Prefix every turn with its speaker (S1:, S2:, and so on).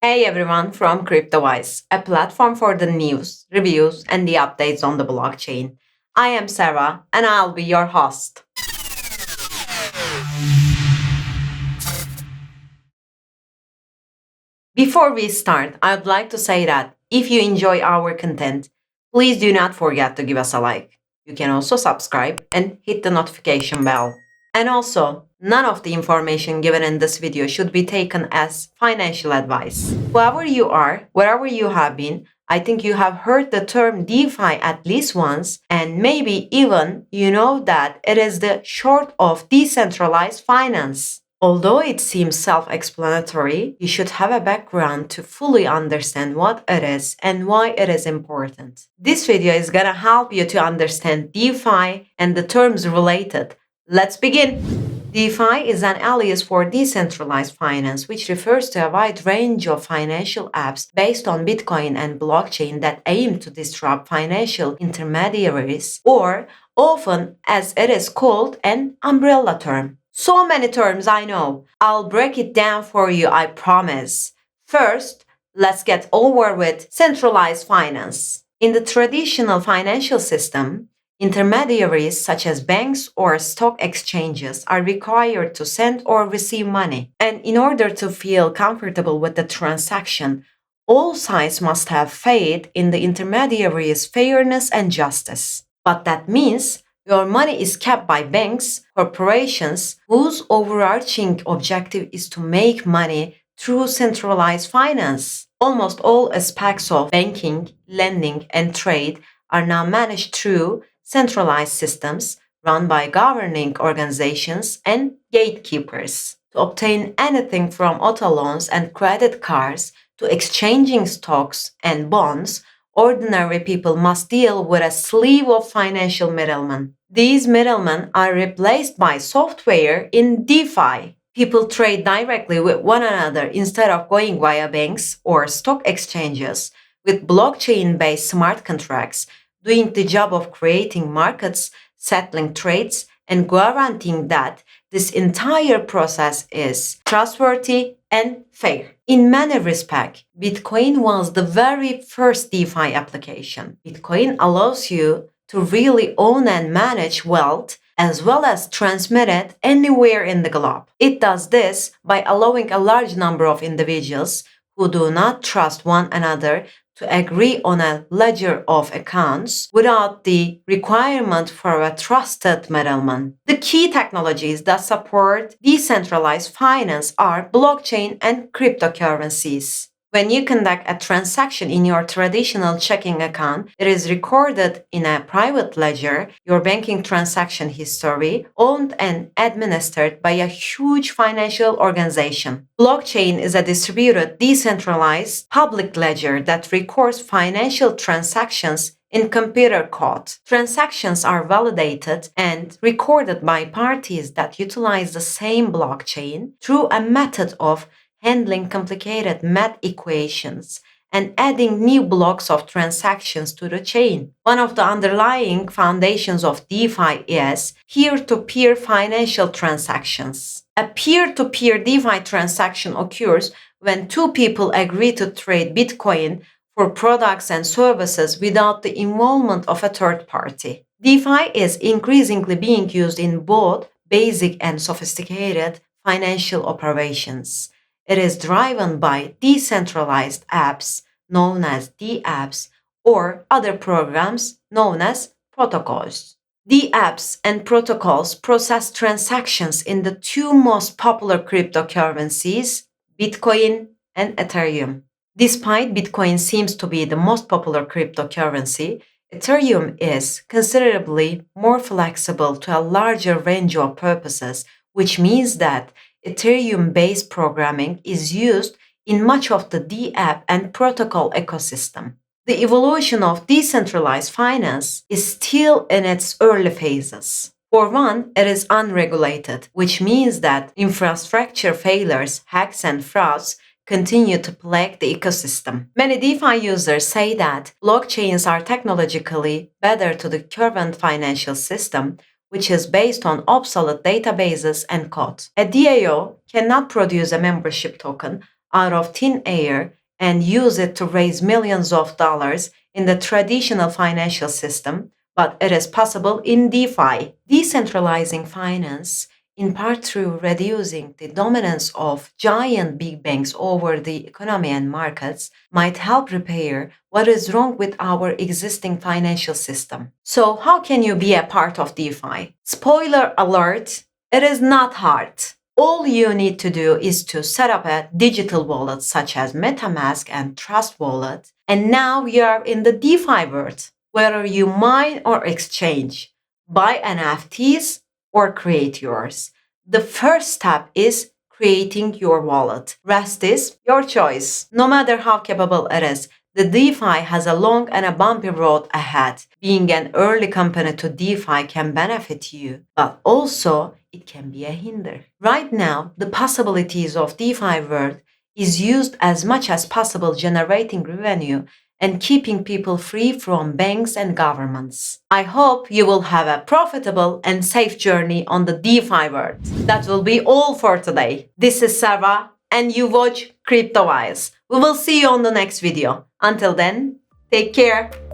S1: Hey everyone from CryptoWise, a platform for the news, reviews, and the updates on the blockchain. I am Sarah and I'll be your host. Before we start, I'd like to say that if you enjoy our content, please do not forget to give us a like. You can also subscribe and hit the notification bell. And also, none of the information given in this video should be taken as financial advice. Whoever you are, wherever you have been, I think you have heard the term DeFi at least once, and maybe even you know that it is the short of decentralized finance. Although it seems self explanatory, you should have a background to fully understand what it is and why it is important. This video is gonna help you to understand DeFi and the terms related. Let's begin. DeFi is an alias for decentralized finance, which refers to a wide range of financial apps based on Bitcoin and blockchain that aim to disrupt financial intermediaries, or often, as it is called, an umbrella term. So many terms I know. I'll break it down for you, I promise. First, let's get over with centralized finance. In the traditional financial system, intermediaries such as banks or stock exchanges are required to send or receive money. And in order to feel comfortable with the transaction, all sides must have faith in the intermediary's fairness and justice. But that means your money is kept by banks, corporations, whose overarching objective is to make money through centralized finance. Almost all aspects of banking, lending, and trade are now managed through centralized systems run by governing organizations and gatekeepers. To obtain anything from auto loans and credit cards to exchanging stocks and bonds, ordinary people must deal with a slew of financial middlemen. These middlemen are replaced by software in DeFi. People trade directly with one another instead of going via banks or stock exchanges, with blockchain based smart contracts doing the job of creating markets, settling trades, and guaranteeing that this entire process is trustworthy and fair. In many respects, Bitcoin was the very first DeFi application. Bitcoin allows you to really own and manage wealth as well as transmit it anywhere in the globe. It does this by allowing a large number of individuals who do not trust one another to agree on a ledger of accounts without the requirement for a trusted middleman. The key technologies that support decentralized finance are blockchain and cryptocurrencies. When you conduct a transaction in your traditional checking account, it is recorded in a private ledger, your banking transaction history, owned and administered by a huge financial organization. Blockchain is a distributed, decentralized public ledger that records financial transactions in computer code. Transactions are validated and recorded by parties that utilize the same blockchain through a method of handling complicated math equations and adding new blocks of transactions to the chain. One of the underlying foundations of DeFi is peer-to-peer financial transactions. A peer-to-peer DeFi transaction occurs when two people agree to trade Bitcoin for products and services without the involvement of a third party. DeFi is increasingly being used in both basic and sophisticated financial operations. It is driven by decentralized apps known as dApps or other programs known as protocols. dApps and protocols process transactions in the two most popular cryptocurrencies, Bitcoin and Ethereum. Despite Bitcoin seems to be the most popular cryptocurrency, Ethereum is considerably more flexible to a larger range of purposes, which means that Ethereum based programming is used in much of the dApp and protocol ecosystem. The evolution of decentralized finance is still in its early phases. For one, it is unregulated, which means that infrastructure failures, hacks, and frauds continue to plague the ecosystem. Many DeFi users say that blockchains are technologically better to the current financial system, which is based on obsolete databases and code. A DAO cannot produce a membership token, out of thin air and use it to raise millions of dollars in the traditional financial system, but it is possible in DeFi, decentralizing finance, in part through reducing the dominance of giant big banks over the economy and markets, might help repair what is wrong with our existing financial system. So, how can you be a part of DeFi? Spoiler alert, it is not hard. All you need to do is to set up a digital wallet such as MetaMask and Trust Wallet, and now you are in the DeFi world, whether you mine or exchange, buy NFTs or create yours. The first step is creating your wallet. Rest is your choice. No matter how capable it is, the DeFi has a long and a bumpy road ahead. Being an early company to DeFi can benefit you, but also it can be a hinder. Right now, the possibilities of DeFi world is used as much as possible generating revenue and keeping people free from banks and governments. I hope you will have a profitable and safe journey on the DeFi world. That will be all for today. This is Sarva and you watch CryptoWise. We will see you on the next video. Until then, take care.